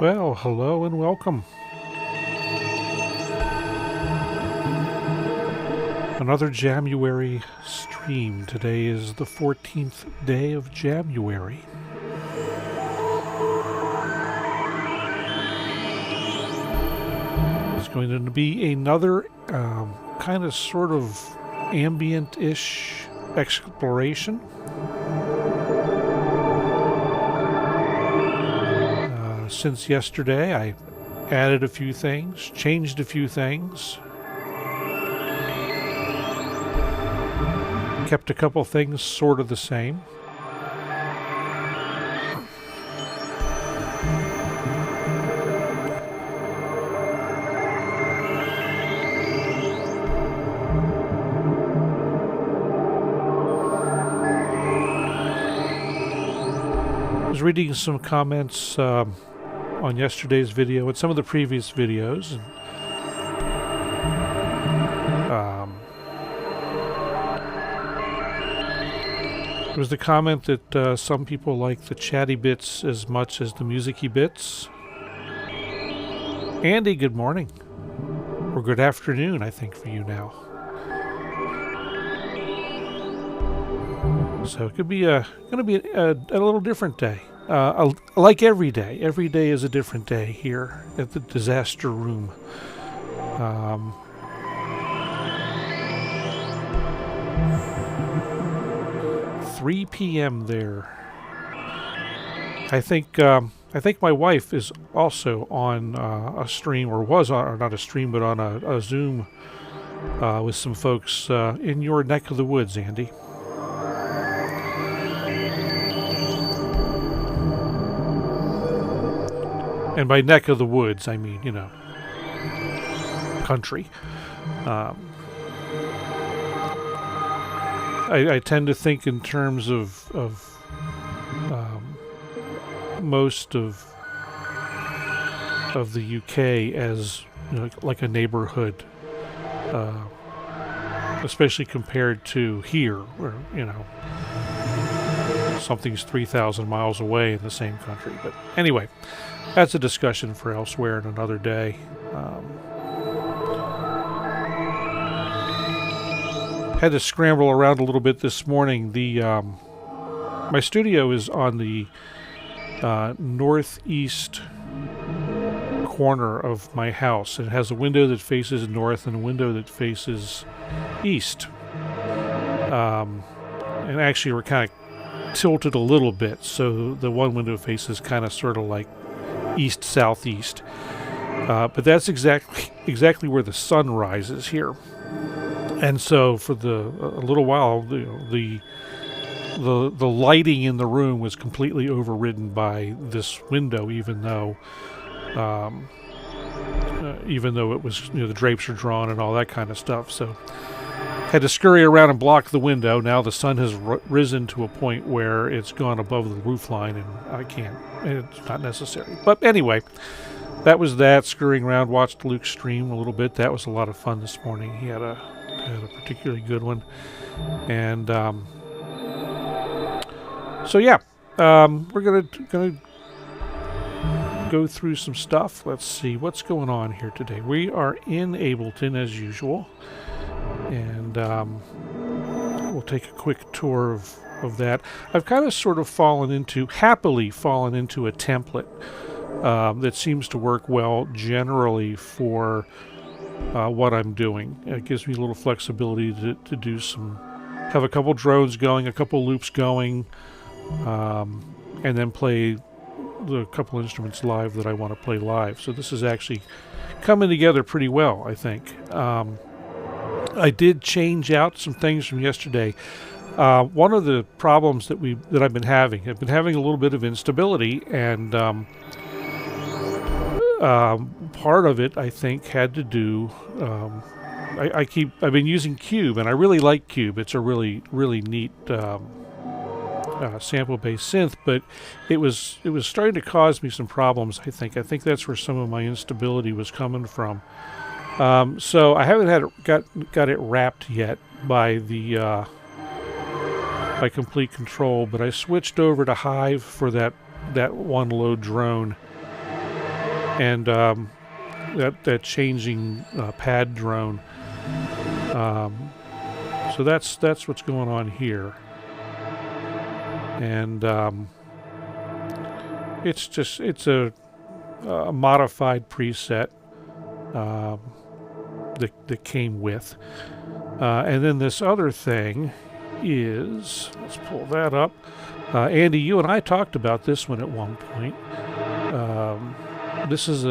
Well, hello and welcome. Another Jamuary stream. Today is the 14th day of January. It's going to be another kind of sort of ambient-ish exploration. Since yesterday, I added a few things, changed a few things, kept a couple things sort of the same. I was reading some comments on yesterday's video and some of the previous videos. There was the comment that some people like the chatty bits as much as the musicy bits. Andy, good morning. Or good afternoon, I think, for you now. So it could be going to be a little different day. Like every day. Every day is a different day here at the disaster room. 3 p.m. there. I think my wife is also on a stream, or was on, or not a stream, but on a Zoom with some folks in your neck of the woods, Andy. And by neck of the woods, I mean, you know, country. I tend to think in terms of most of the UK as, you know, like a neighborhood, especially compared to here, where, you know, something's 3,000 miles away in the same country. But anyway, that's a discussion for elsewhere in another day. Had to scramble around a little bit this morning. My studio is on the northeast corner of my house. It has a window that faces north and a window that faces east. And actually, we're kind of tilted a little bit, so the one window faces kind of sort of like east-southeast. But that's exactly where the sun rises here. And so for a little while, the lighting in the room was completely overridden by this window, even though it was, you know, the drapes are drawn and all that kind of stuff. So had to scurry around and block the window. Now the sun has risen to a point where it's gone above the roof line, and I can't. It's not necessary. But anyway, that was that. Scurrying around, watched Luke stream a little bit. That was a lot of fun this morning. He had a particularly good one. And so yeah, we're gonna go through some stuff. Let's see what's going on here today. We are in Ableton as usual, and we'll take a quick tour of that. I've kind of sort of happily fallen into a template that seems to work well generally for what I'm doing. It gives me a little flexibility to do have a couple drones going, a couple loops going, and then play the couple instruments live that I want to play live. So this is actually coming together pretty well, I think. I did change out some things from yesterday. One of the problems that I've been having a little bit of instability, and part of it I think had to do. I've been using Cube, and I really like Cube. It's a really neat sample-based synth, but it was starting to cause me some problems. I think that's where some of my instability was coming from. So I haven't got it wrapped yet by the by Komplete Kontrol, but I switched over to Hive for that one low drone, and that changing pad drone. So that's what's going on here, and it's a modified preset that came with, and then this other thing is, let's pull that up. Andy, you and I talked about this one at one point. This is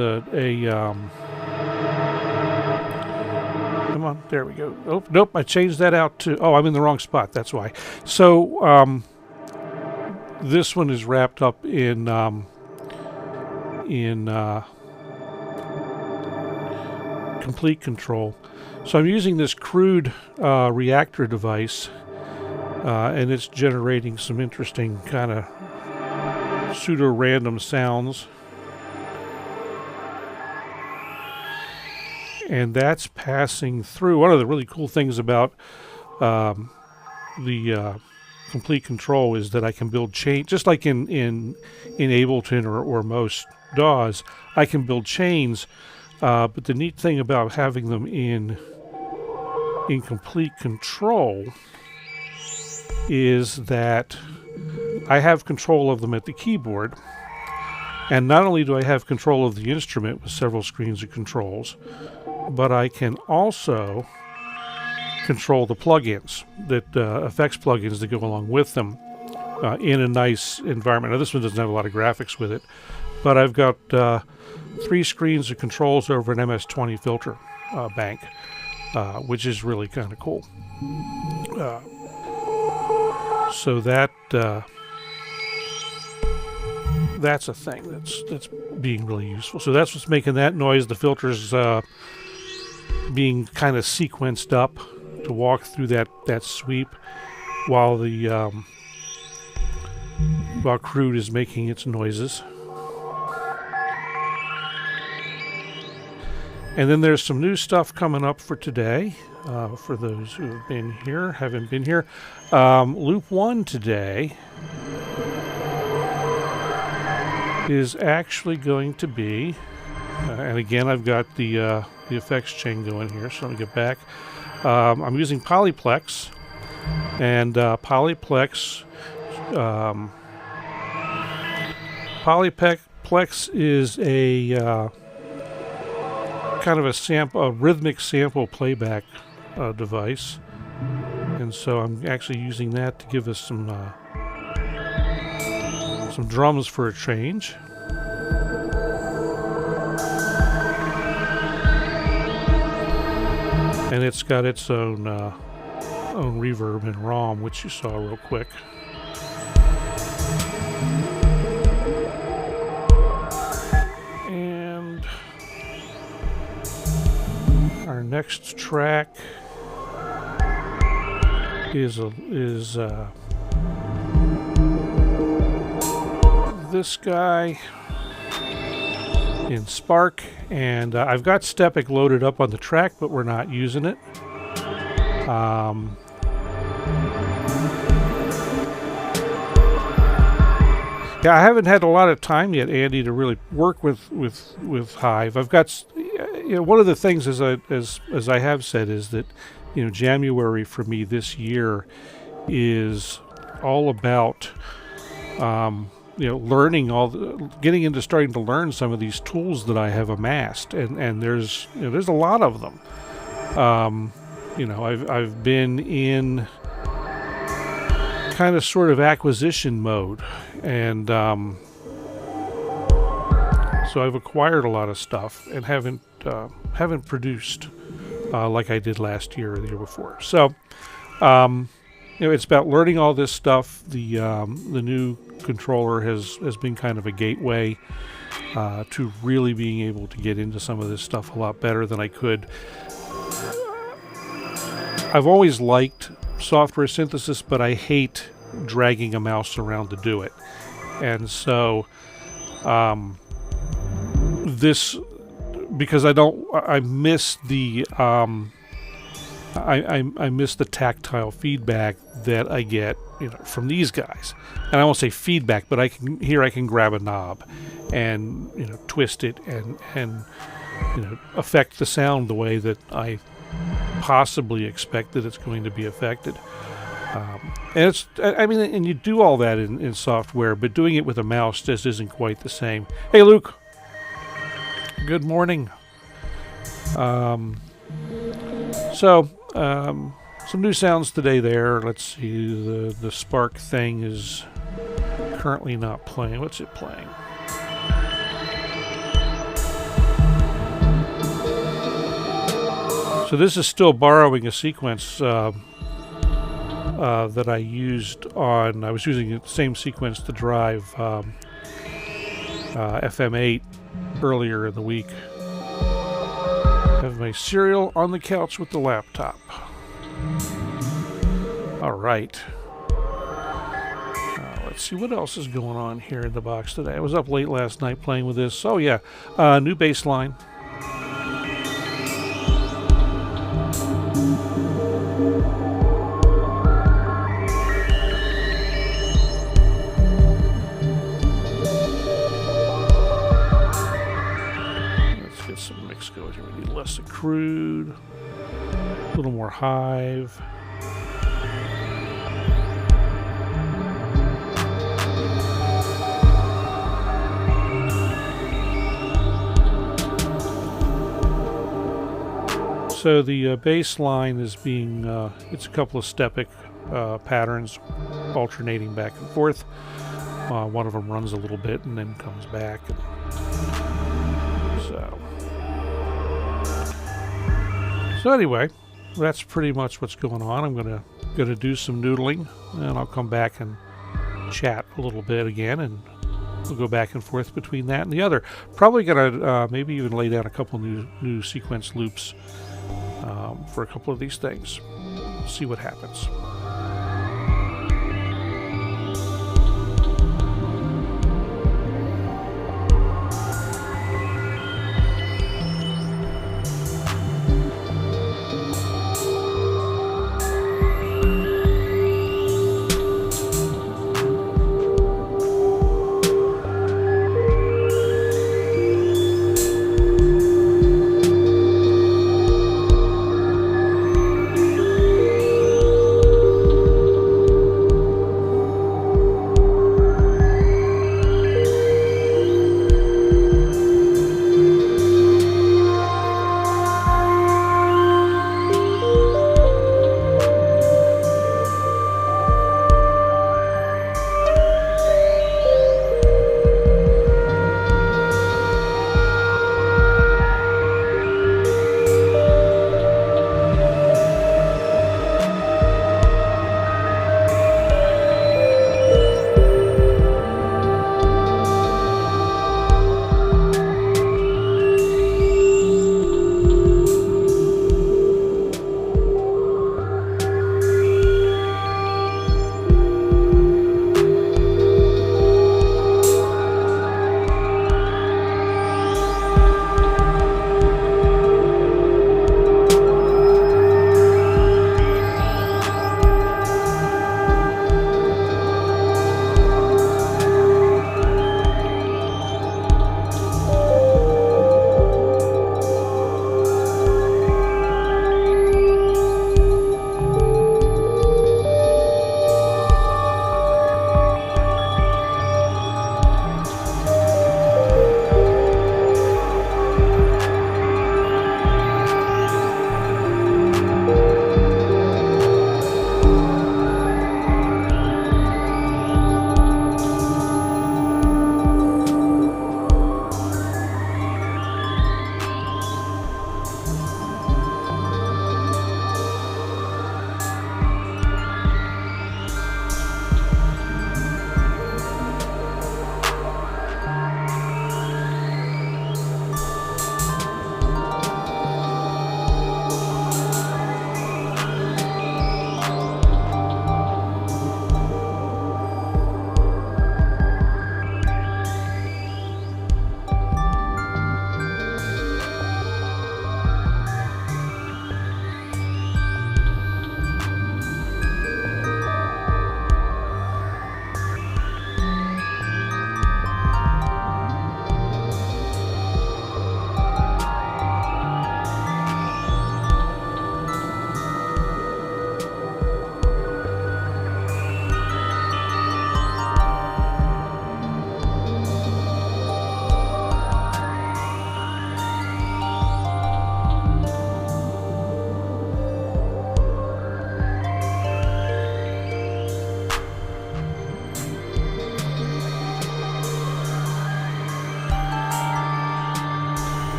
come on, there we go. Oh, nope, I changed that out to, oh, I'm in the wrong spot, that's why. So, this one is wrapped up in Komplete Kontrol. So I'm using this crude reactor device, and it's generating some interesting kind of pseudo-random sounds. And that's passing through. One of the really cool things about the Komplete Kontrol is that I can build chains, just like in Ableton or most DAWs, I can build chains. But the neat thing about having them in Komplete Kontrol is that I have control of them at the keyboard. And not only do I have control of the instrument with several screens of controls, but I can also control the plugins, effects plugins that go along with them in a nice environment. Now this one doesn't have a lot of graphics with it, but I've got 3 screens of controls over an MS-20 filter bank, which is really kind of cool. So that's a thing that's being really useful. So that's what's making that noise. The filters being kind of sequenced up to walk through that sweep, while the while Crude is making its noises. And then there's some new stuff coming up for today, for those who have been here, haven't been here. Loop 1 today is actually going to be, and again I've got the effects chain going here, so let me get back. I'm using Polyplex, and Polyplex is a kind of a rhythmic sample playback device, and so I'm actually using that to give us some drums for a change. And it's got its own reverb and ROM, which you saw real quick. And our next track is this guy in Spark, and I've got Stepic loaded up on the track, but we're not using it. Yeah, I haven't had a lot of time yet, Andy, to really work with Hive. I've got, one of the things, as I have said, is that Jamuary for me this year is all about learning getting into starting to learn some of these tools that I have amassed, and there's a lot of them. I've been in kind of sort of acquisition mode, and So I've acquired a lot of stuff and haven't produced like I did last year or the year before. So it's about learning all this stuff. The new controller has been kind of a gateway to really being able to get into some of this stuff a lot better than I could. I've always liked software synthesis, but I hate dragging a mouse around to do it. And so this, because I miss the I miss the tactile feedback that I get, from these guys. And I won't say feedback, but I can grab a knob and twist it and affect the sound the way that I possibly expect that it's going to be affected. And you do all that in software, but doing it with a mouse just isn't quite the same. Hey, Luke. Good morning. Some new sounds today there. Let's see, the Spark thing is currently not playing. What's it playing? So this is still borrowing a sequence that I used on, I was using the same sequence to drive FM8 earlier in the week. Have my cereal on the couch with the laptop. All right. Let's see what else is going on here in the box today. I was up late last night playing with this. Oh yeah, new bass line. Let's get some mix going here. We need less crude, a little more hive. So the bass line is being, it's a couple of stepic patterns alternating back and forth. One of them runs a little bit and then comes back. So anyway, that's pretty much what's going on. I'm gonna do some noodling, and I'll come back and chat a little bit again, and we'll go back and forth between that and the other. Probably gonna maybe even lay down a couple new sequence loops for a couple of these things. See what happens.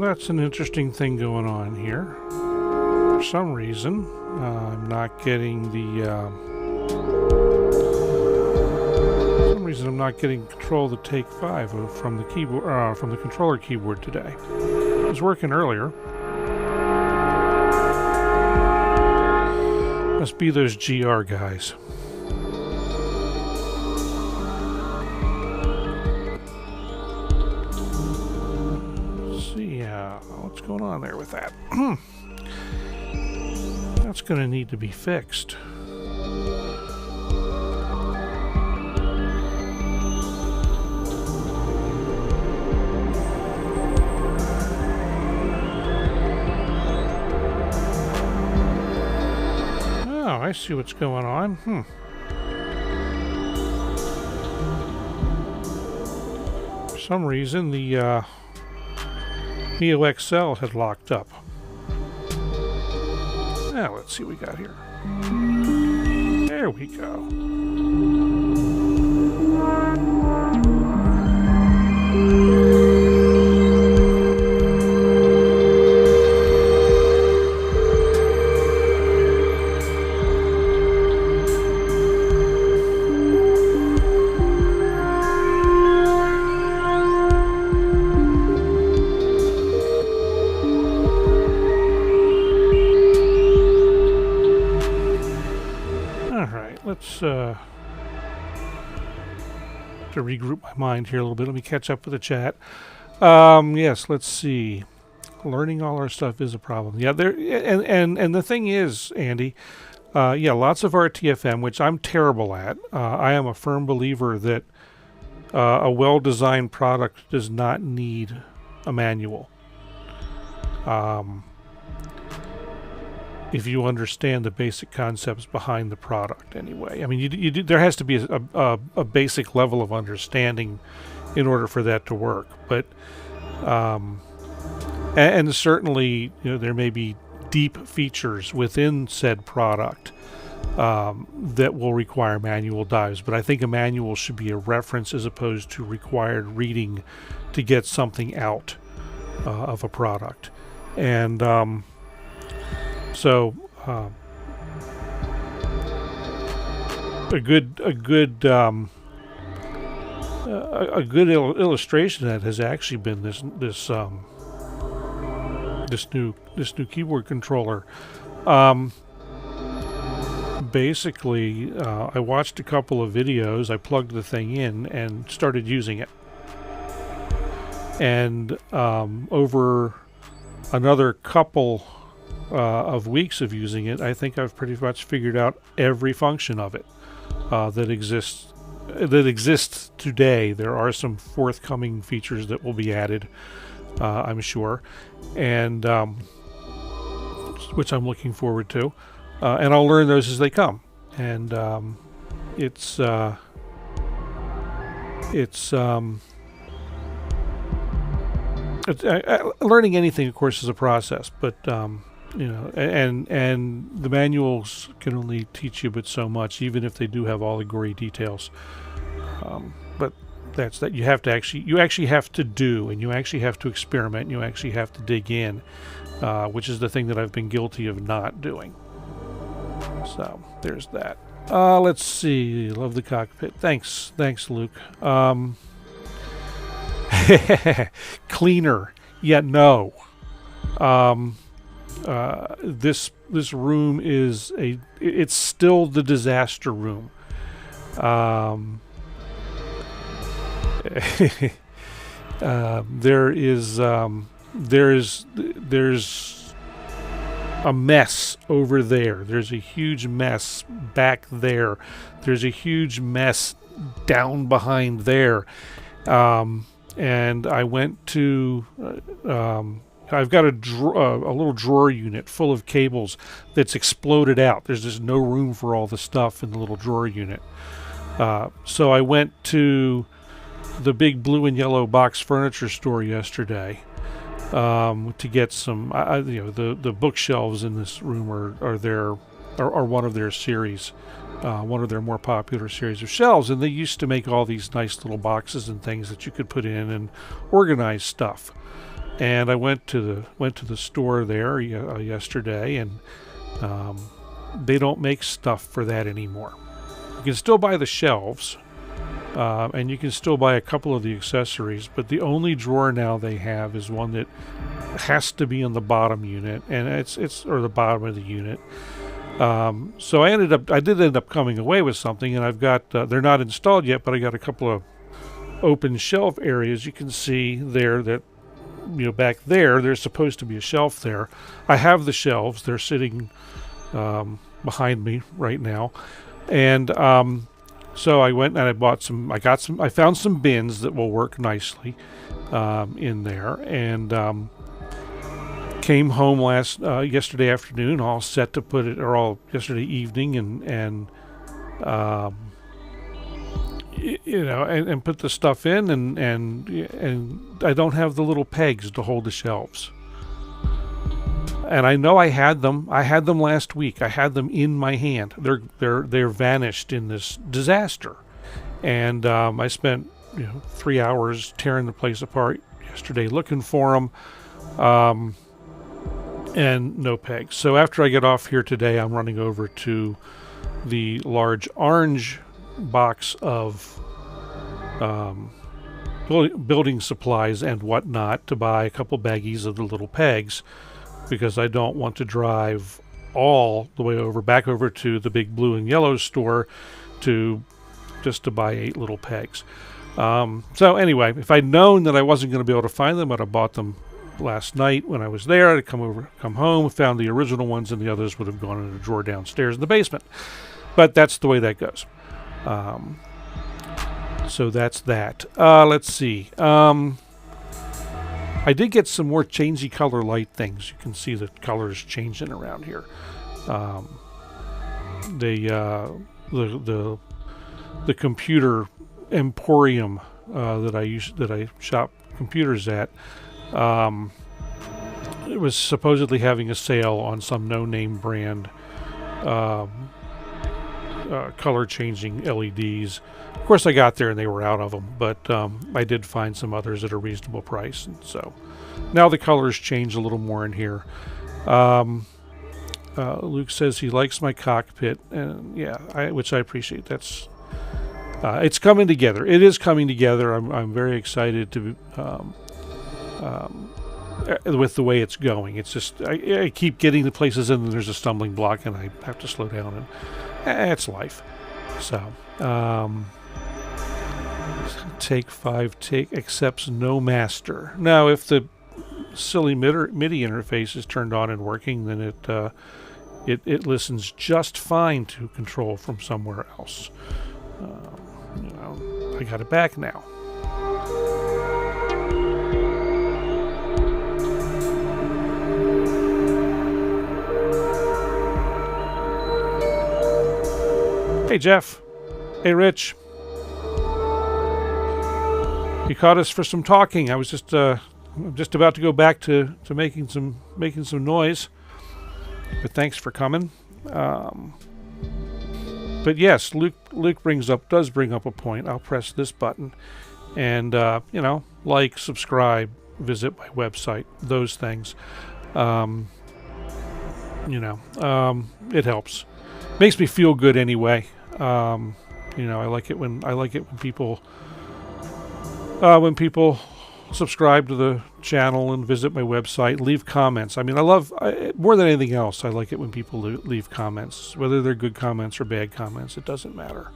that's an interesting thing going on here. For some reason, I'm not getting the... for some reason, I'm not getting control of the take 5 from the keyboard, from the controller keyboard today. It was working earlier. Must be those GR guys. Let's see what's going on there with that. That's going to need to be fixed. I see what's going on. For some reason, the mioXL had locked up. Now, let's see what we got here. There we go. Let's to regroup my mind here a little bit. Let me catch up with the chat. Yes, let's see. Learning all our stuff is a problem. Yeah, there and the thing is, Andy, yeah, lots of RTFM, which I'm terrible at. I am a firm believer that a well-designed product does not need a manual. If you understand the basic concepts behind the product, anyway. I mean, there has to be a basic level of understanding in order for that to work. But and certainly, there may be deep features within said product that will require manual dives. But I think a manual should be a reference as opposed to required reading to get something out of a product. And so a good illustration of that has actually been this new keyboard controller. Basically, I watched a couple of videos. I plugged the thing in and started using it, and over another couple of weeks of using it, I think I've pretty much figured out every function of it that exists today. There are some forthcoming features that will be added, I'm sure, and which I'm looking forward to, and I'll learn those as they come. And learning anything, of course, is a process, but and the manuals can only teach you but so much, even if they do have all the gory details. But that's that. You actually have to do, and you actually have to experiment, and you actually have to dig in, which is the thing that I've been guilty of not doing. So there's that. Let's see. Love the cockpit. Thanks, Luke. Cleaner. Yeah, no. This room is it's still the disaster room. There's a mess over there. There's a huge mess back there. There's a huge mess down behind there. And I went to I've got a little drawer unit full of cables that's exploded out. There's just no room for all the stuff in the little drawer unit. So I went to the big blue and yellow box furniture store yesterday to get some. The bookshelves in this room are one of their series, one of their more popular series of shelves, and they used to make all these nice little boxes and things that you could put in and organize stuff. and I went to the store there yesterday, and they don't make stuff for that anymore. You can still buy the shelves, and you can still buy a couple of the accessories, but the only drawer now they have is one that has to be in the bottom unit, and it's or the bottom of the unit. So I did end up coming away with something, and I've got they're not installed yet, but I got a couple of open shelf areas. You can see there that, you know, back there's supposed to be a shelf there. I have the shelves. They're sitting behind me right now, and so I went and I bought some. I found some bins that will work nicely in there, and came home yesterday afternoon, all set to put it, or all yesterday evening, and you know, and put the stuff in, and I don't have the little pegs to hold the shelves. And I know I had them. I had them last week. I had them in my hand. They're vanished in this disaster. And I spent 3 hours tearing the place apart yesterday looking for them, and no pegs. So after I get off here today, I'm running over to the large orange box of building supplies and whatnot to buy a couple baggies of the little pegs, because I don't want to drive all the way back over to the big blue and yellow store just to buy 8 little pegs. So anyway, if I'd known that I wasn't going to be able to find them, I'd have bought them last night when I was there. I'd come home, found the original ones, and the others would have gone in a drawer downstairs in the basement. But that's the way that goes. So that's that. Let's see. I did get some more changey color light things. You can see the colors changing around here. The computer emporium that I shop computers at, it was supposedly having a sale on some no-name brand color changing LEDs. Of course, I got there and they were out of them, but I did find some others at a reasonable price, and so now the colors change a little more in here. Luke says he likes my cockpit, and yeah, which I appreciate. That's it's coming together. It is coming together. I'm very excited to with the way it's going. It's just I keep getting to places and then there's a stumbling block and I have to slow down, and it's life. So take 5 accepts no master. Now if the silly MIDI interface is turned on and working, then it listens just fine to control from somewhere else. I got it back now. Hey Jeff. Hey Rich. You caught us for some talking. I was just about to go back to making some noise. But thanks for coming. But yes, Luke does bring up a point. I'll press this button, and like, subscribe, visit my website, those things. It helps. Makes me feel good anyway. I like it when people subscribe to the channel and visit my website, leave comments. I mean, more than anything else, I like it when people leave comments, whether they're good comments or bad comments. It doesn't matter,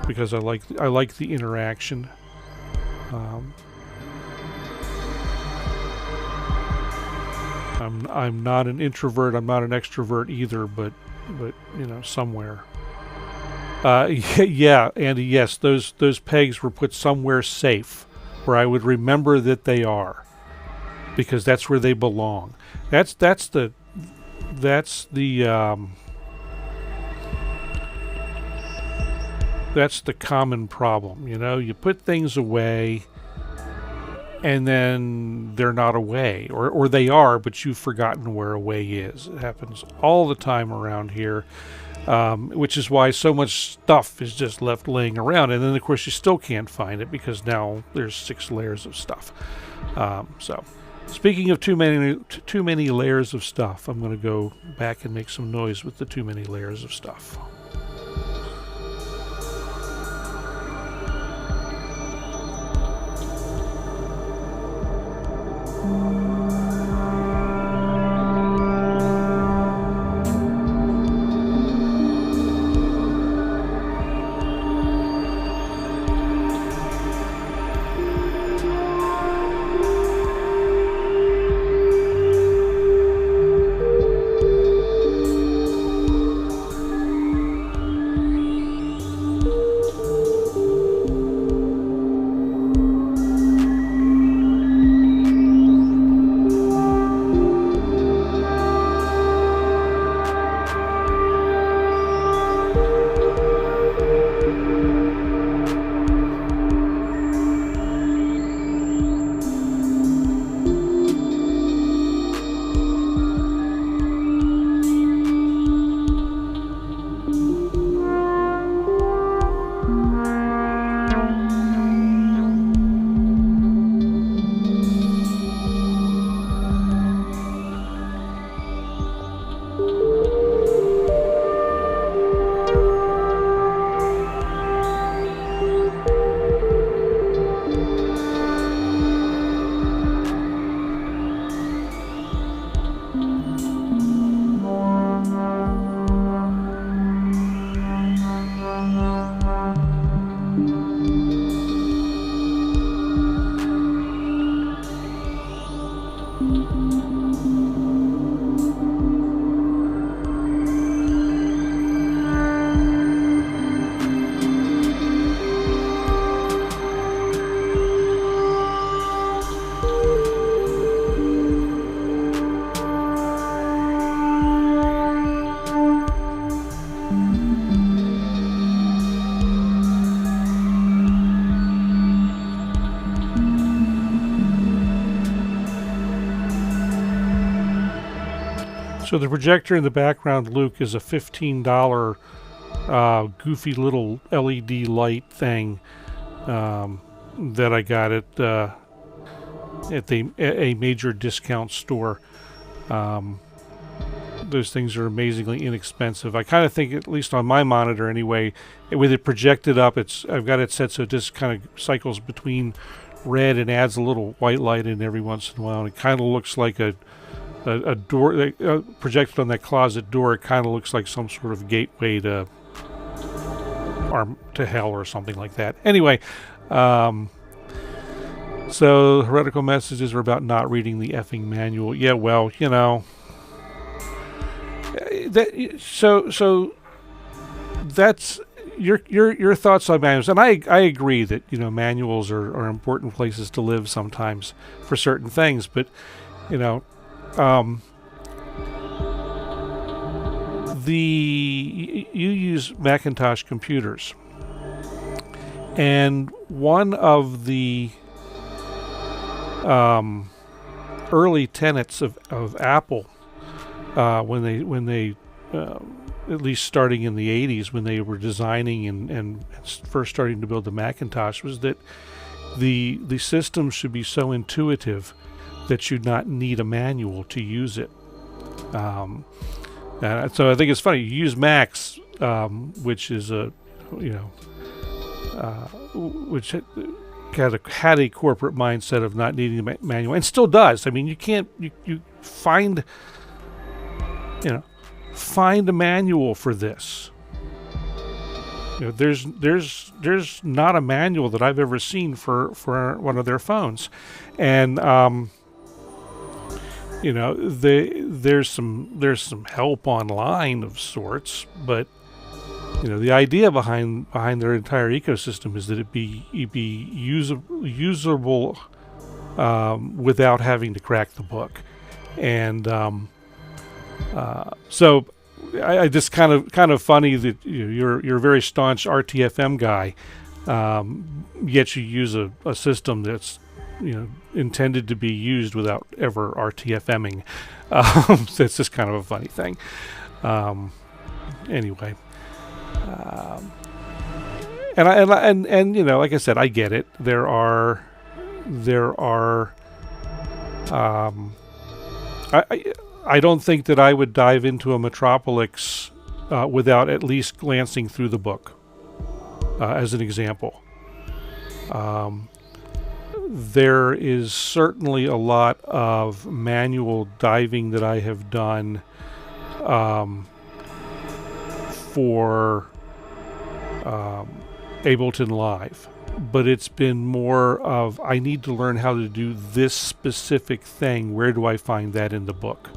because I like the interaction. I'm not an introvert. I'm not an extrovert either, but somewhere. Yeah, Andy, yes, those pegs were put somewhere safe where I would remember that they are, because that's where they belong. That's the common problem. You put things away and then they're not away, or they are, but you've forgotten where away is. It happens all the time around here. which is why so much stuff is just left laying around. And then, of course, you still can't find it because now there's 6 layers of stuff. So, speaking of too many layers of stuff, I'm going to go back and make some noise with the too many layers of stuff. So the projector in the background, Luke, is a $15 goofy little LED light thing that I got at a major discount store. Those things are amazingly inexpensive. I kind of think, at least on my monitor anyway, with it projected up, I've got it set so it just kind of cycles between red and adds a little white light in every once in a while. And it kind of looks like a door projected on that closet door. It kind of looks like some sort of gateway to hell or something like that. Anyway, so heretical messages are about not reading the effing manual. Yeah, well, you know, so that's your thoughts on manuals, and I agree that, you know, manuals are important places to live sometimes for certain things, but, you know, you use Macintosh computers, and one of the early tenets of Apple, when they at least starting in the 80s, when they were designing and first starting to build the Macintosh, was that the system should be so intuitive that you not need a manual to use it. And so I think it's funny, you use Macs, which is which had a corporate mindset of not needing a manual, and still does. I mean, you find a manual for this. You know, there's not a manual that I've ever seen for one of their phones, and you know, there's some help online of sorts, but you know, the idea behind their entire ecosystem is that it be usable without having to crack the book, and so I just kind of funny that you're a very staunch RTFM guy, yet you use a system that's, you know, intended to be used without ever RTFMing. So it's just kind of a funny thing. anyway, and you know, like I said, I get it. There are I don't think that I would dive into a Metropolix without at least glancing through the book, as an example. There is certainly a lot of manual diving that I have done for Ableton Live, but it's been more of, I need to learn how to do this specific thing. Where do I find that in the book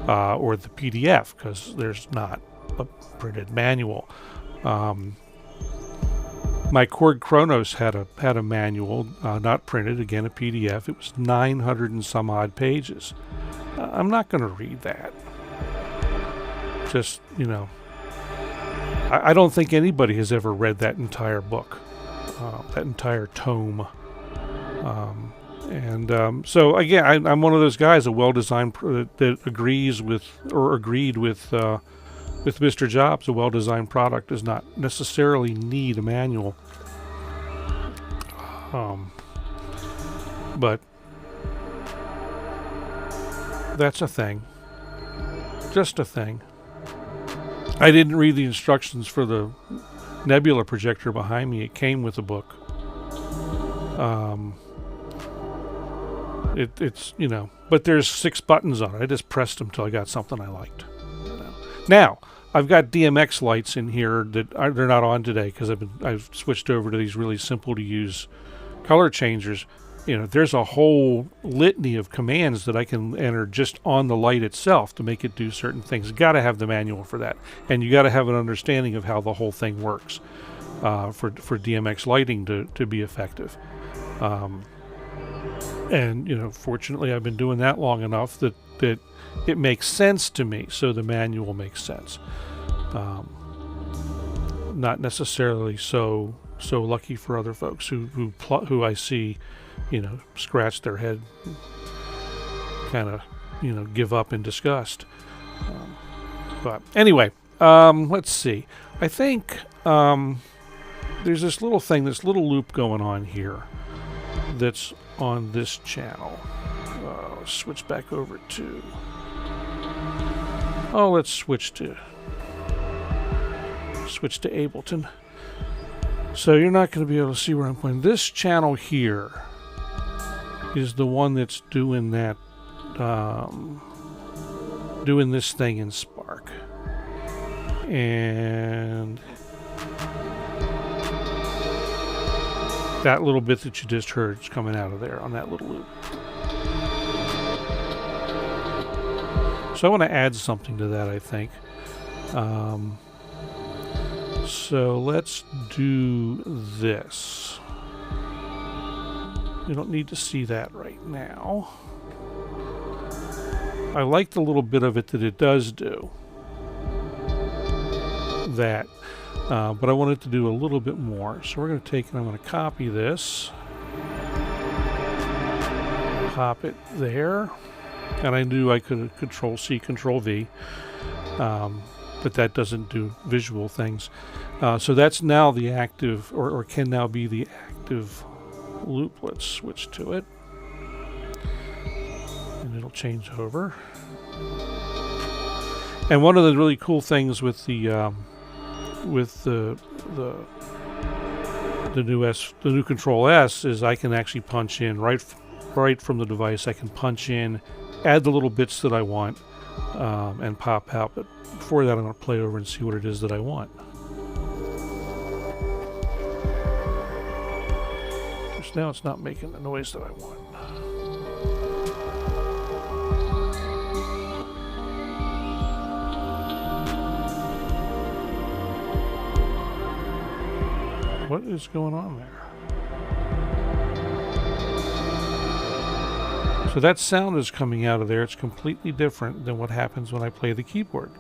or the PDF? Because there's not a printed manual. My Chord Kronos had a manual, not printed, again a PDF. It was 900 and some odd pages. I'm not going to read that. Just, you know, I don't think anybody has ever read that entire book, that entire tome. So again, I'm one of those guys, a well-designed that agrees with, or agreed with Mr. Jobs. A well-designed product does not necessarily need a manual. But that's a thing. Just a thing. I didn't read the instructions for the Nebula projector behind me. It came with a book. It's, you know, but there's 6 buttons on it. I just pressed them till I got something I liked. You know. Now, I've got DMX lights in here that they're not on today because I've switched over to these really simple to use color changers. You know, there's a whole litany of commands that I can enter just on the light itself to make it do certain things. You got to have the manual for that, and you got to have an understanding of how the whole thing works for DMX lighting to be effective. And you know, fortunately, I've been doing that long enough that it makes sense to me. So the manual makes sense. Not necessarily so lucky for other folks who I see, you know, scratch their head, kind of, you know, give up in disgust. But anyway, let's see. I think there's this little thing, this little loop going on here that's on this channel. Switch back over to... Oh, let's switch to Ableton. So you're not going to be able to see where I'm playing. This channel here is the one that's doing that, doing this thing in Spark. And that little bit that you just heard is coming out of there on that little loop. So I want to add something to that, I think. So let's do this. You don't need to see that right now. I like the little bit of it that it does do that, but I want it to do a little bit more. So we're going to take and I'm going to copy this, pop it there, and I knew I could Control C, Control V, but that doesn't do visual things. So that's now the active, or can now be the active loop. Let's switch to it, and it'll change over. And one of the really cool things with the new Kontrol S is I can actually punch in right from the device. I can punch in, add the little bits that I want, and pop out. But before that, I'm going to play over and see what it is that I want. Just now, it's not making the noise that I want. What is going on there? So that sound is coming out of there. It's completely different than what happens when I play the keyboard.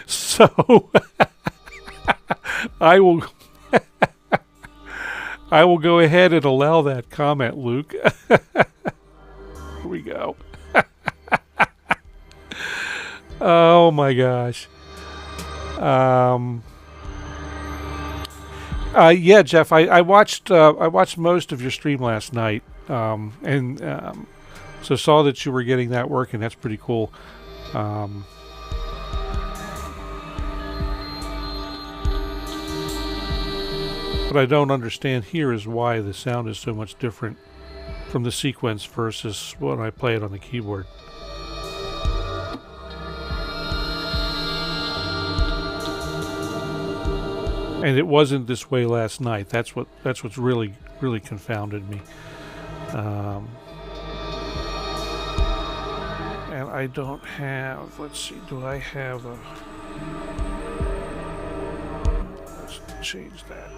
So I will go ahead and allow that comment, Luke. Here we go. Oh my gosh. Yeah, Jeff, I watched most of your stream last night, so saw that you were getting that working. That's pretty cool. What I don't understand here is why the sound is so much different from the sequence versus when I play it on the keyboard. And it wasn't this way last night. That's what's really confounded me. And I don't have. Let's see. Do I have a? Let's change that.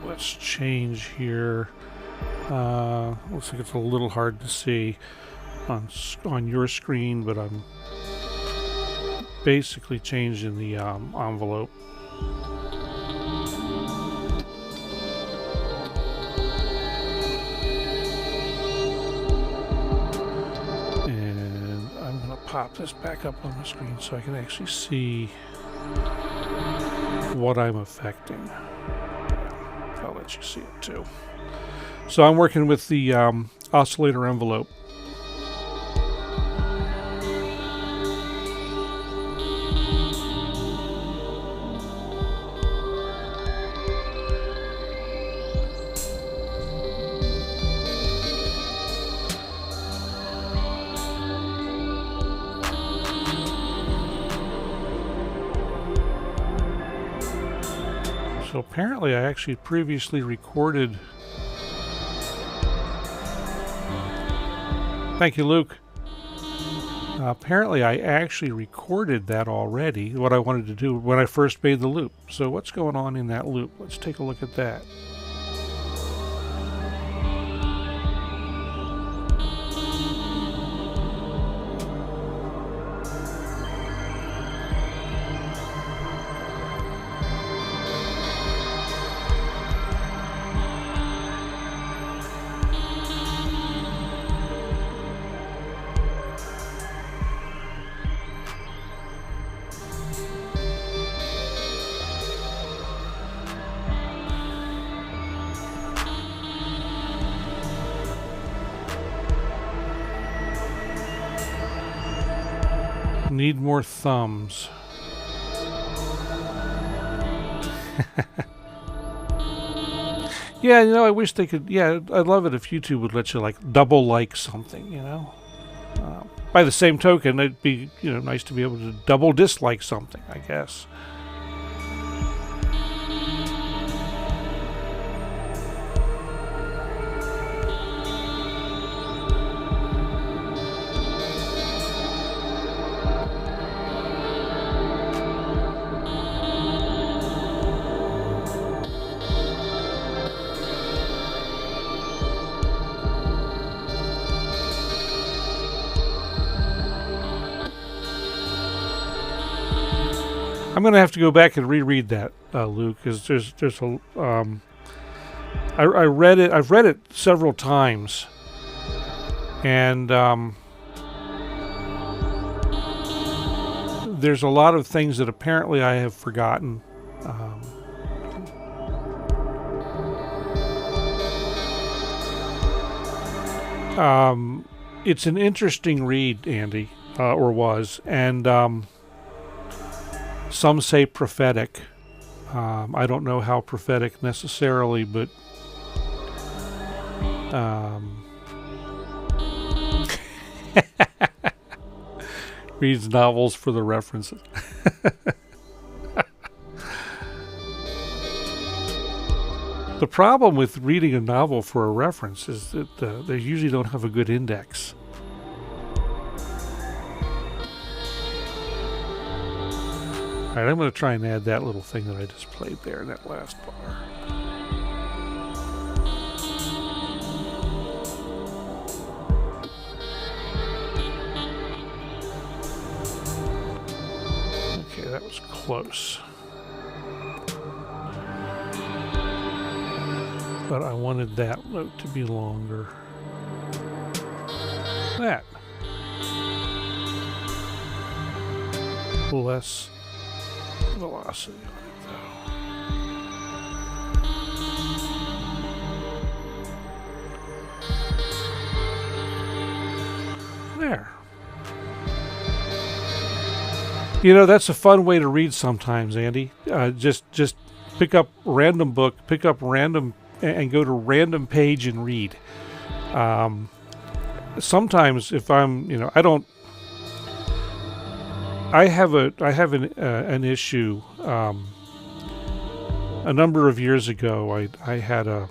Let's change here. Looks like it's a little hard to see on your screen, but I'm basically changing the envelope. And I'm going to pop this back up on the screen so I can actually see what I'm affecting. I'll let you see it too. So I'm working with the oscillator envelope. So apparently I actually previously recorded. Thank you, Luke. Apparently I actually recorded that already, what I wanted to do when I first made the loop. So what's going on in that loop? Let's take a look at that. Need more thumbs. Yeah, you know, I wish they could. Yeah, I'd love it if YouTube would let you like double like something, you know. By the same token, it'd be, you know, nice to be able to double dislike something, I guess. I'm going to have to go back and reread that, Luke, because there's a I read it. I've read it several times, and there's a lot of things that apparently I have forgotten. It's an interesting read, Andy, or was, and some say prophetic. I don't know how prophetic necessarily, but reads novels for the references. The problem with reading a novel for a reference is that they usually don't have a good index. Alright, I'm going to try and add that little thing that I just played there in that last bar. close. But I wanted that note to be longer. That. Less velocity on it, though. There. You know, that's a fun way to read sometimes, Andy. Just pick up random book, pick up random, and go to random page and read. Sometimes if I'm, you know, I have an issue. A number of years ago, I had a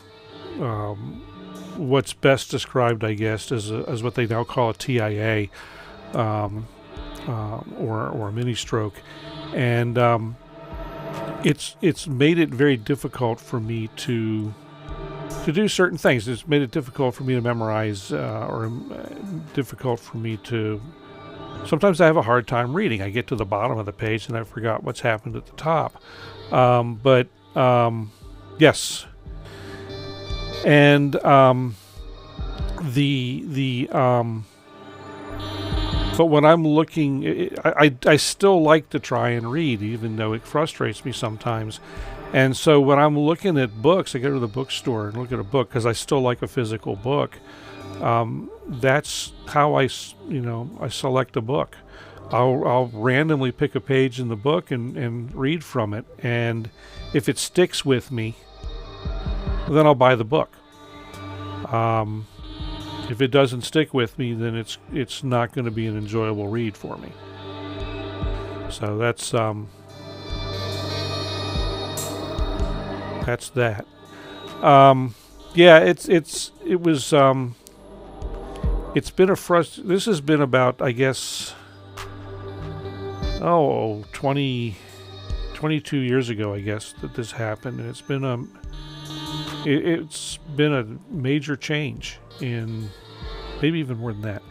what's best described, I guess, as what they now call a TIA, or a mini stroke, and it's made it very difficult for me to do certain things. It's made it difficult for me to memorize, or difficult for me to. Sometimes I have a hard time reading. I get to the bottom of the page and I forgot what's happened at the top. Yes. And but when I'm looking, I still like to try and read, even though it frustrates me sometimes. And so when I'm looking at books, I go to the bookstore and look at a book because I still like a physical book. That's how I select a book. I'll randomly pick a page in the book and read from it. And if it sticks with me, then I'll buy the book. If it doesn't stick with me, then it's not going to be an enjoyable read for me. So that's that. Yeah, it's been this has been about, I guess, 22 years ago, I guess, that this happened, and it's been a major change in, maybe even more than that.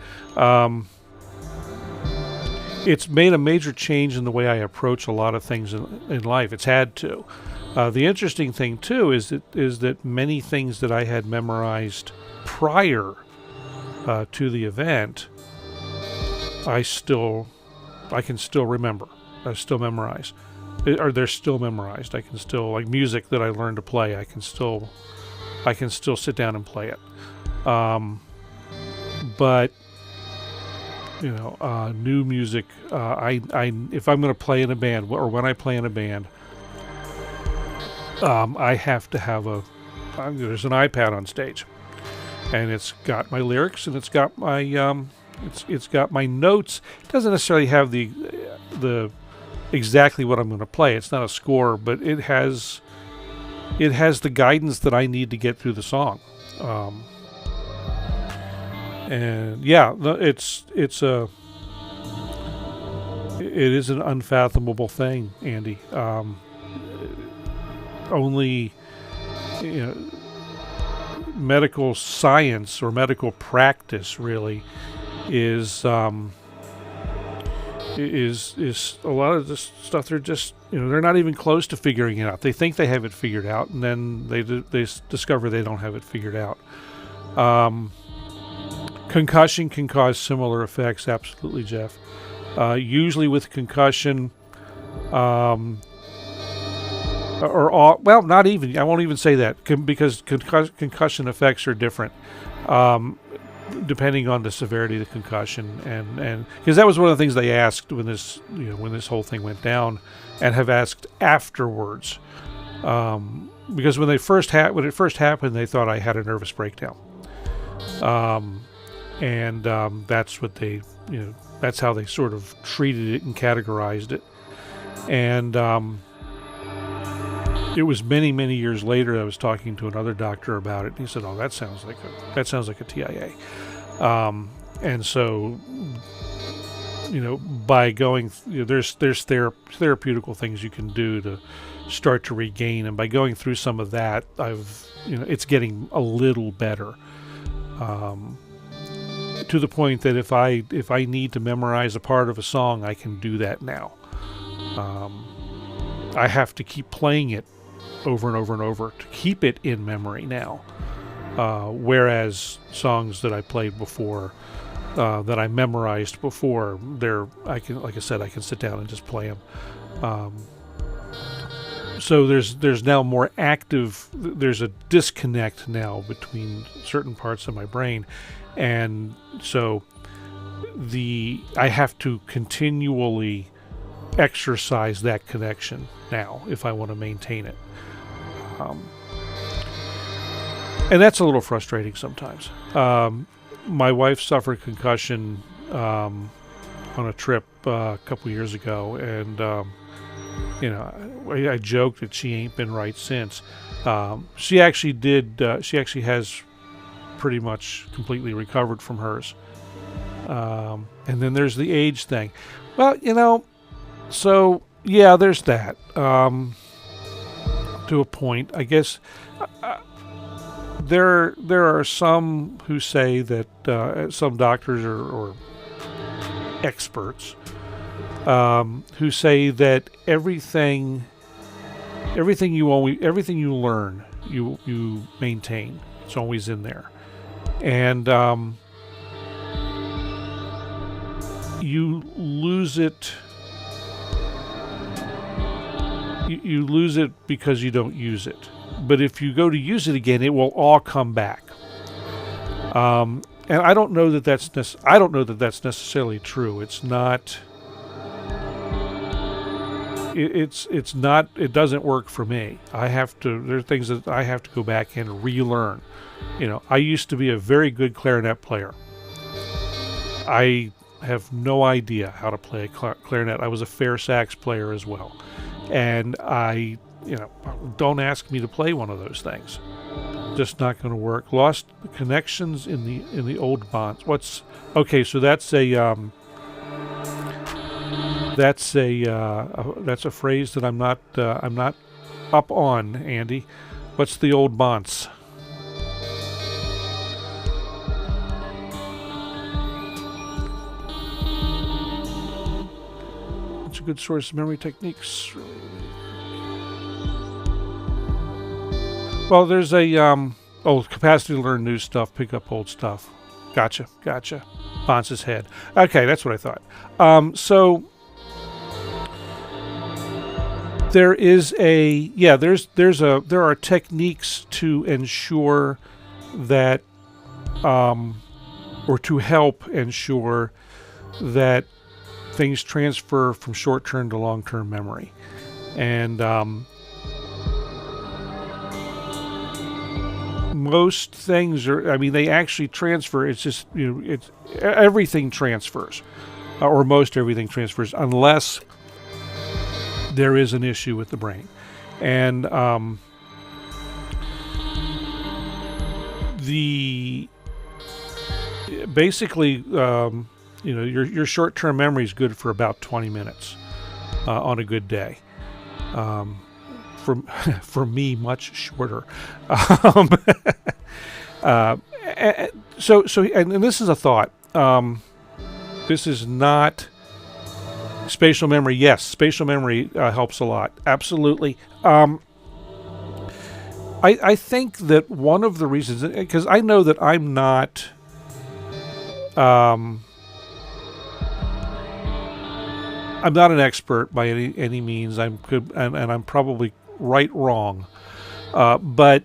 It's made a major change in the way I approach a lot of things in life. It's had to. The interesting thing too is that many things that I had memorized prior to the event, I can still remember. I still memorize, or they're still memorized. I can still, like music that I learned to play, I can still sit down and play it. But you know, new music, if I'm going to play in a band, or when I play in a band, I have to have there's an iPad on stage, and it's got my lyrics, and it's got my it's got my notes. It doesn't necessarily have the exactly what I'm going to play. It's not a score, but it has the guidance that I need to get through the song. And yeah, it is an unfathomable thing, Andy. Only, you know, medical science or medical practice really is a lot of this stuff. They're just, you know, they're not even close to figuring it out. They think they have it figured out, and then they discover they don't have it figured out. Concussion can cause similar effects, absolutely, Jeff. Usually with concussion, not even. I won't even say that because concussion effects are different, depending on the severity of the concussion, and because that was one of the things they asked when this whole thing went down, and have asked afterwards, because when it first happened, they thought I had a nervous breakdown, and that's what that's how they sort of treated it and categorized it, and it was many, many years later I was talking to another doctor about it, and he said, "Oh, that sounds like a TIA." And so, you know, by going, there's therapeutical things you can do to start to regain, and by going through some of that, it's getting a little better, to the point that if I need to memorize a part of a song, I can do that now. I have to keep playing it over and over and over to keep it in memory now. Whereas songs that I played before, that I memorized before, like I said, I can sit down and just play them. So there's now more active. There's a disconnect now between certain parts of my brain, and so I have to continually exercise that connection now if I want to maintain it. And that's a little frustrating sometimes. My wife suffered concussion on a trip a couple years ago, and I joked that she ain't been right since. She actually did. She actually has pretty much completely recovered from hers. And then there's the age thing. Well, so yeah, there's that. To a point, I guess. There are some who say that some doctors or experts who say that everything you learn, you maintain. It's always in there, and you lose it. You lose it because you don't use it. But if you go to use it again, it will all come back. And I don't know that that's necessarily true. It's not. It's not. It doesn't work for me. There are things that I have to go back and relearn. I used to be a very good clarinet player. I have no idea how to play clarinet. I was a fair sax player as well, and don't ask me to play one of those things. Just not going to work. Lost the connections in the old bonds. Okay? So that's a phrase that I'm not up on, Andy. What's the old bonds? It's a good source of memory techniques. Well, there's a capacity to learn new stuff, pick up old stuff. Gotcha. Bonce's head. Okay, that's what I thought. So there are techniques to ensure that, or to help ensure that things transfer from short-term to long-term memory, and most things they actually transfer. It's just, everything transfers, or most everything transfers, unless there is an issue with the brain. And your short-term memory is good for about 20 minutes on a good day. For me, much shorter. And this is a thought. This is not spatial memory. Yes, spatial memory helps a lot. Absolutely. I think that one of the reasons, because I know that I'm not. I'm not an expert by any means. I'm good, and I'm probably wrong, but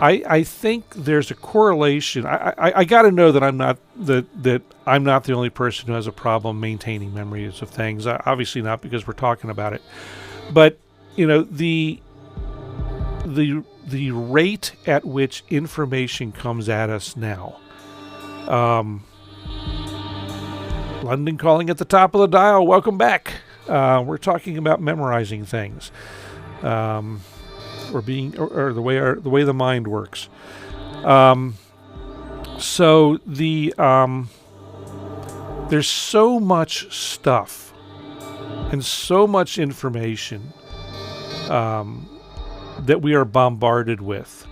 I think there's a correlation. I got to know that I'm not that I'm not the only person who has a problem maintaining memories of things. Obviously not, because we're talking about it, but the rate at which information comes at us now. London calling at the top of the dial. Welcome back. We're talking about memorizing things, or the way the mind works. So there's so much stuff and so much information that we are bombarded with,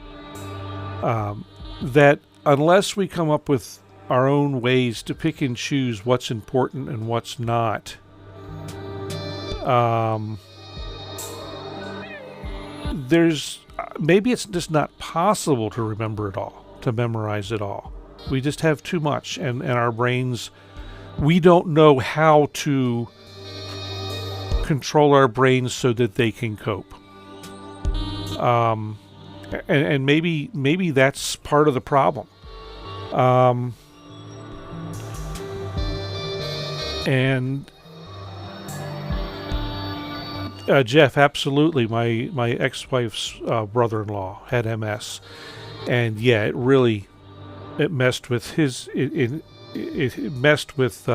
that unless we come up with our own ways to pick and choose what's important and what's not, there's maybe it's just not possible to remember it all, to memorize it all. We just have too much, and our brains, we don't know how to control our brains so that they can cope. And maybe that's part of the problem. And Jeff, absolutely. My ex-wife's brother-in-law had MS, and yeah, it messed with his. It messed with.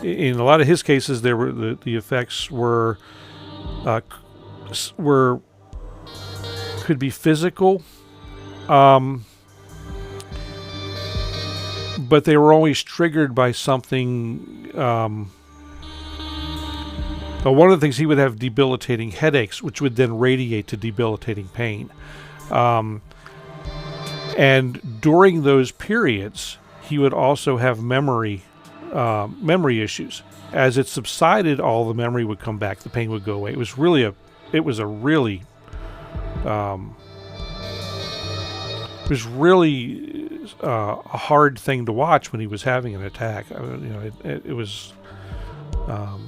In a lot of his cases, there were the effects were could be physical, but they were always triggered by something. One of the things, he would have debilitating headaches, which would then radiate to debilitating pain. And during those periods, he would also have memory issues. As it subsided, all the memory would come back. The pain would go away. It was a really a hard thing to watch when he was having an attack. It was.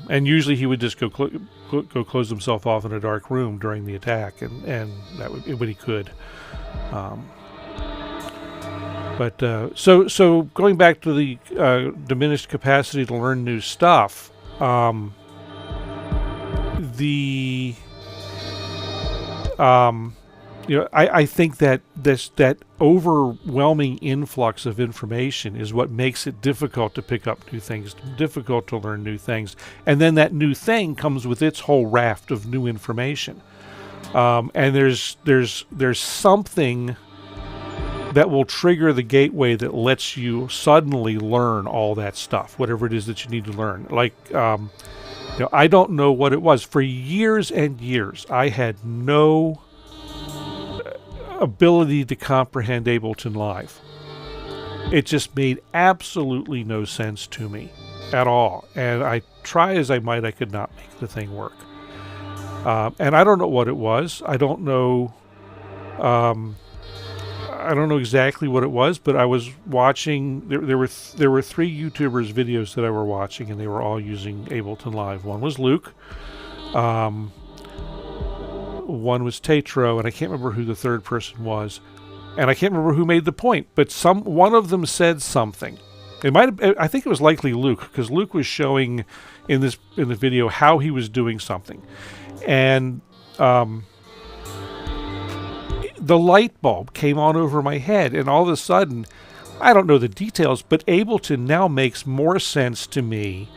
And usually he would just go close himself off in a dark room during the attack, and that would when he could. So going back to the diminished capacity to learn new stuff, I think that that overwhelming influx of information is what makes it difficult to pick up new things, difficult to learn new things, and then that new thing comes with its whole raft of new information. And there's something that will trigger the gateway that lets you suddenly learn all that stuff, whatever it is that you need to learn. Like, I don't know what it was. For years and years, I had no ability to comprehend Ableton Live. It just made absolutely no sense to me at all. And I try as I might, I could not make the thing work. And I don't know what it was. I don't know exactly what it was, but I was watching. There were 3 YouTubers' videos that I were watching, and they were all using Ableton Live. One was Luke, one was Tatro, and I can't remember who the third person was, and I can't remember who made the point. But one of them said something. It might have. I think it was likely Luke, because Luke was showing in the video how he was doing something, and the light bulb came on over my head, and all of a sudden, I don't know the details, but Ableton now makes more sense to me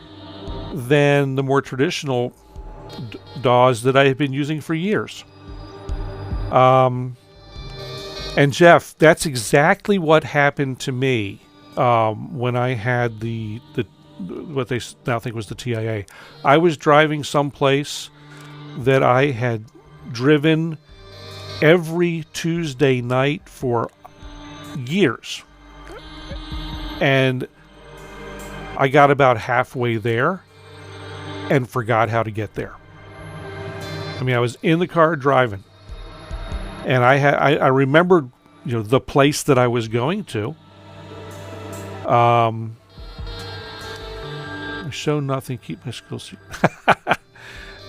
than the more traditional DAWs that I have been using for years. And Jeff, that's exactly what happened to me when I had the what they now think was the TIA. I was driving someplace that I had driven every Tuesday night for years, and I got about halfway there and forgot how to get there. I mean, I was in the car driving, and I remembered, the place that I was going to. I show nothing, keep my skills.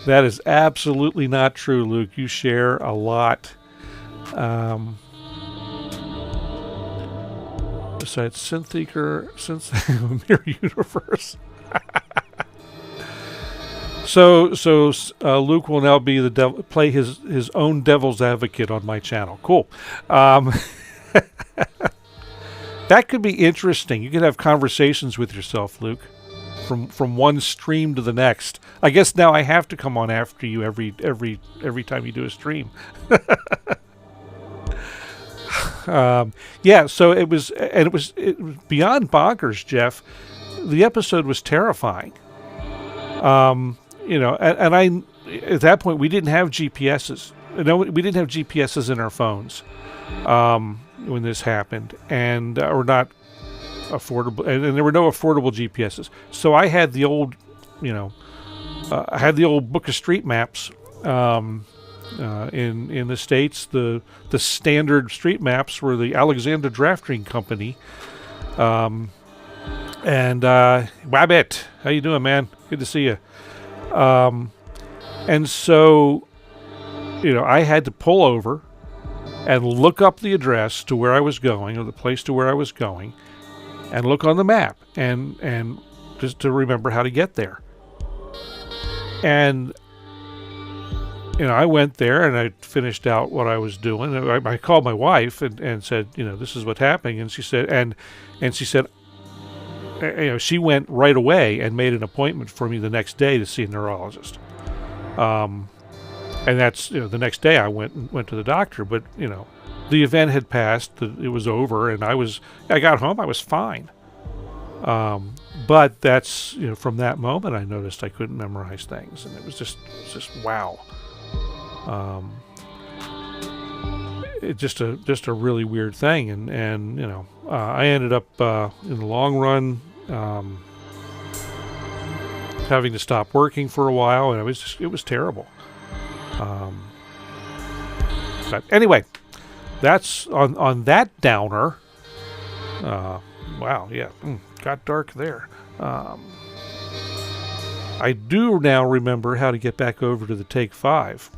That is absolutely not true, Luke. You share a lot. Besides synth mirror universe. So Luke will now be the play his own devil's advocate on my channel. Cool. That could be interesting. You could have conversations with yourself, Luke, from one stream to the next. I guess now I have to come on after you every time you do a stream. Yeah. So it was beyond bonkers, Jeff. The episode was terrifying. And I, at that point, we didn't have GPSs. No, we didn't have GPSs in our phones when this happened, and or not affordable, and there were no affordable GPSs. So I had the old, I had the old book of street maps. In the States, the standard street maps were the Alexander Drafting Company. Wabbit, how you doing, man? Good to see you. And so, I had to pull over and look up the address to where I was going, or the place to where I was going, and look on the map, and just to remember how to get there. And I went there and I finished out what I was doing. I called my wife and said, this is what's happening. And she said, she went right away and made an appointment for me the next day to see a neurologist. And that's, the next day I went to the doctor. But, the event had passed, it was over, and I got home, I was fine. But that's, from that moment I noticed I couldn't memorize things, and it was just wow. It's just a really weird thing, and I ended up in the long run having to stop working for a while, and it was terrible. But anyway, that's on that downer. Wow, yeah, got dark there. I do now remember how to get back over to the Take 5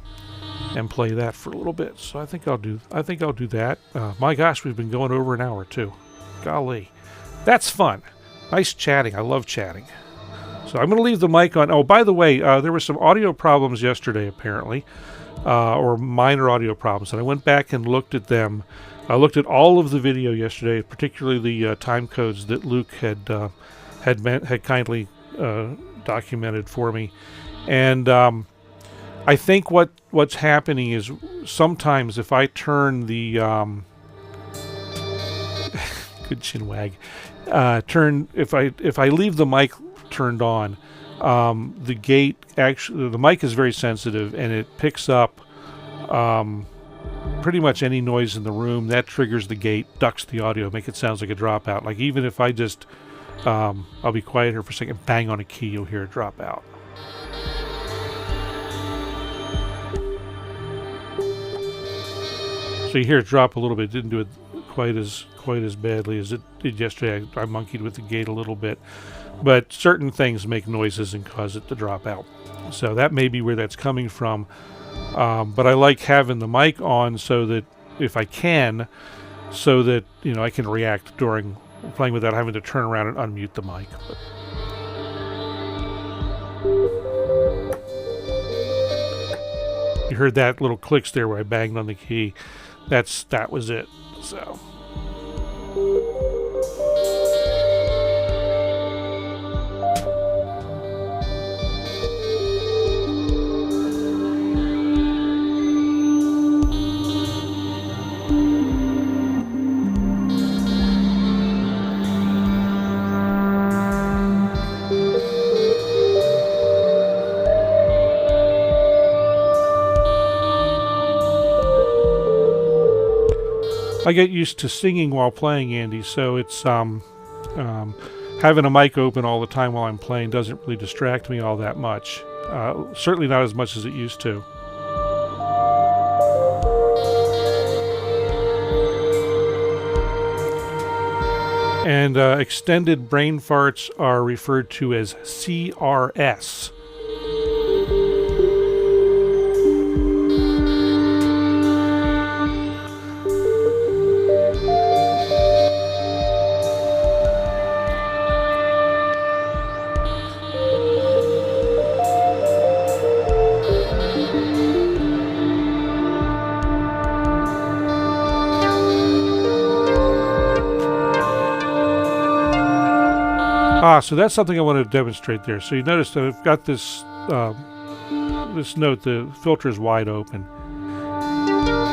and play that for a little bit. So I think I'll do that. My gosh, we've been going over an hour too. Golly, that's fun. Nice chatting. I love chatting. So I'm going to leave the mic on. Oh, by the way, there were some audio problems yesterday, apparently, or minor audio problems, and I went back and looked at them. I looked at all of the video yesterday, particularly the time codes that Luke had kindly documented for me, and I think what's happening is sometimes if I turn the good chin wag, if I leave the mic turned on, the mic is very sensitive and it picks up pretty much any noise in the room. That triggers the gate, ducks the audio, make it sound like a dropout. Like even if I just I'll be quiet here for a second, bang on a key, you'll hear it drop out. So you hear it drop a little bit. It didn't do it quite as badly as it did yesterday. I monkeyed with the gate a little bit, but certain things make noises and cause it to drop out. So that may be where that's coming from. But I like having the mic on so that if I can, so that I can react during playing without having to turn around and unmute the mic. But you heard that little clicks there where I banged on the key. That was it. So I get used to singing while playing, Andy, so it's having a mic open all the time while I'm playing doesn't really distract me all that much. Certainly not as much as it used to. And extended brain farts are referred to as CRS. So that's something I want to demonstrate there. So you notice that I've got this this note, the filter is wide open,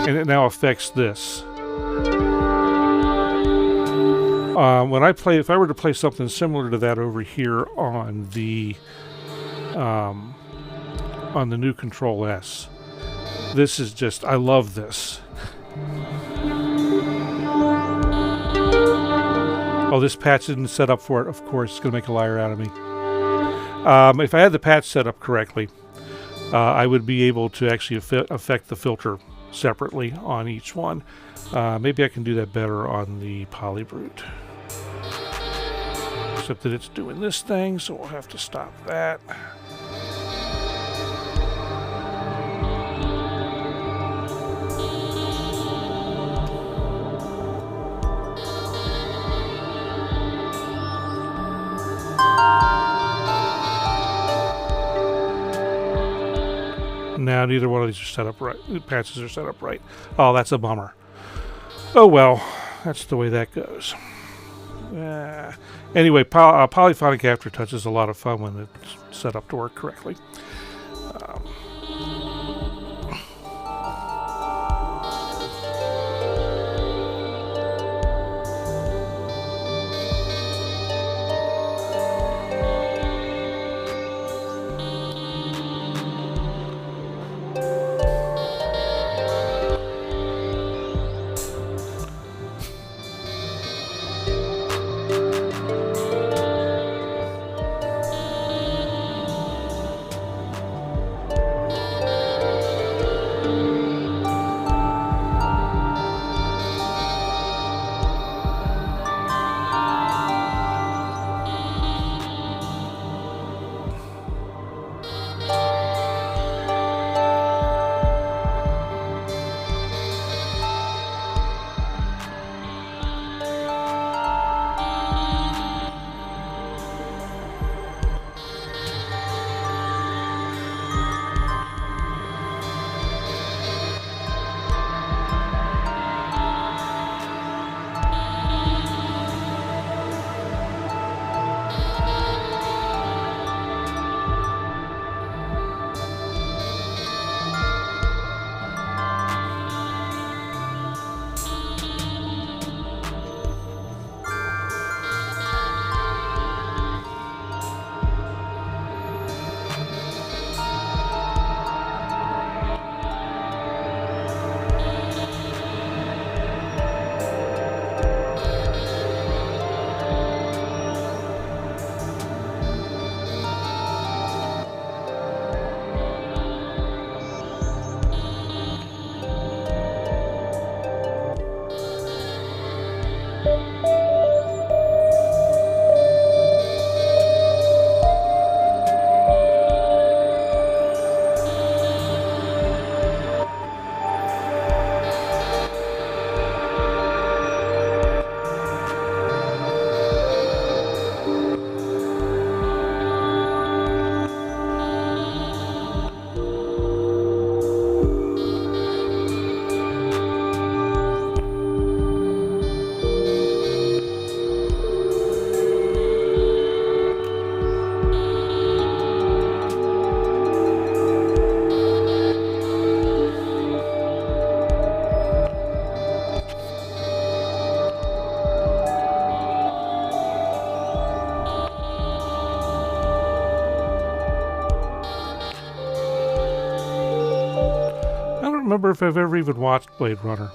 and it now affects this. When I play, if I were to play something similar to that over here on the new Kontrol S, this is just, I love this. Oh, this patch isn't set up for it. Of course, it's going to make a liar out of me. If I had the patch set up correctly, I would be able to actually affect the filter separately on each one. Maybe I can do that better on the polybrute. Except that it's doing this thing, so we'll have to stop that. Now neither one of these are set up right. The patches are set up right. Oh, that's a bummer. Oh well, that's the way that goes. Anyway, polyphonic aftertouch is a lot of fun when it's set up to work correctly. Remember if I've ever even watched Blade Runner.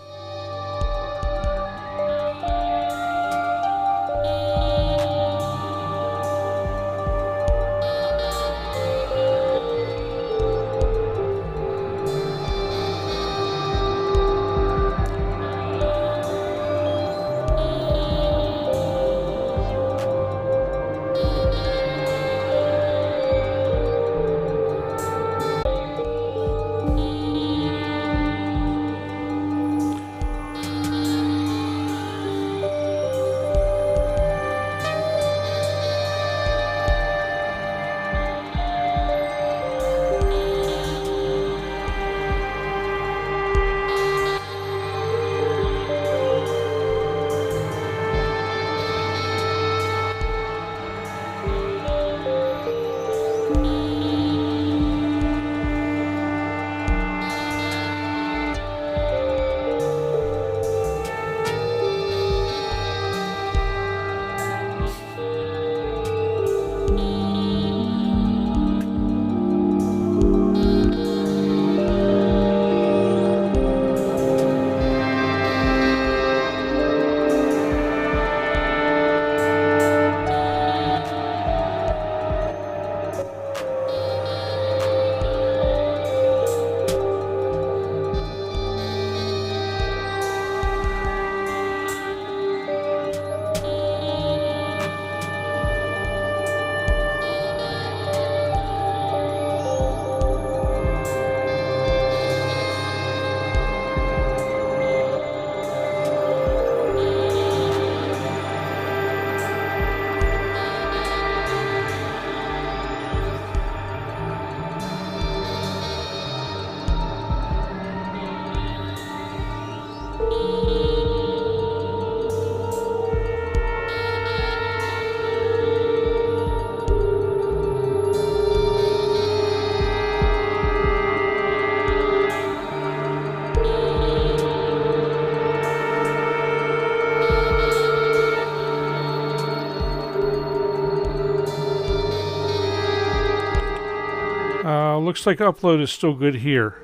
Looks like upload is still good here.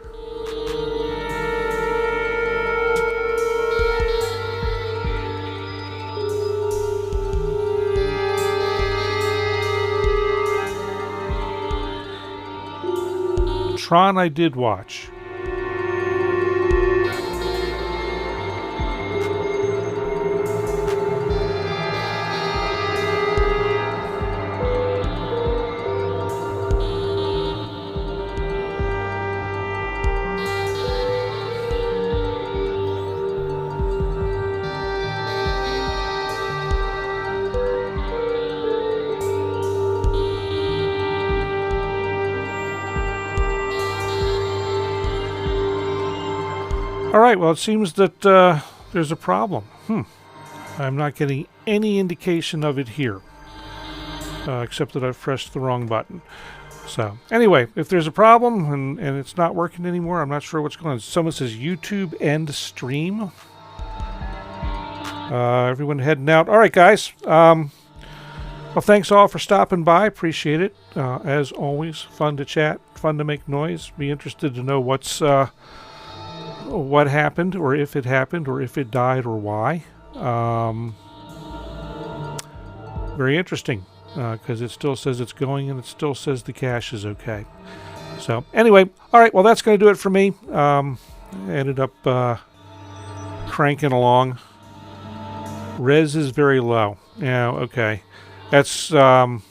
Tron I did watch. All right, well, it seems that there's a problem. I'm not getting any indication of it here, except that I've pressed the wrong button. So, anyway, if there's a problem and it's not working anymore, I'm not sure what's going on. Someone says YouTube end stream. Everyone heading out. All right, guys. Well, thanks all for stopping by. Appreciate it. As always, fun to chat, fun to make noise. Be interested to know what happened, or if it happened, or if it died, or why. Very interesting, because it still says it's going, and it still says the cache is okay. So anyway, all right, well, that's going to do it for me. Ended up cranking along. Res is very low. Yeah, okay. That's I'm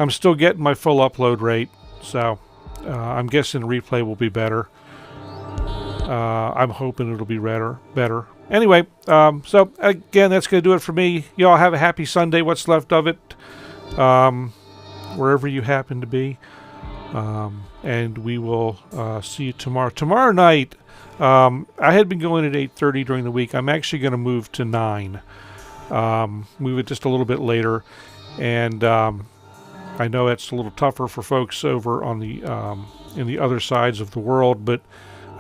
still getting my full upload rate, so I'm guessing replay will be better. I'm hoping it'll be better. Anyway, so again, that's going to do it for me. Y'all have a happy Sunday, what's left of it, wherever you happen to be. And we will see you tomorrow. Tomorrow night, I had been going at 8:30 during the week. I'm actually going to move to 9. Move it just a little bit later. And I know that's a little tougher for folks over on the in the other sides of the world, but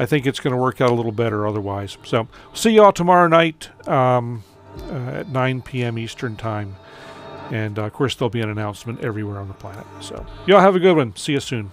I think it's going to work out a little better otherwise. So, see you all tomorrow night at 9 p.m. Eastern Time. And, of course, there'll be an announcement everywhere on the planet. So, y'all have a good one. See you soon.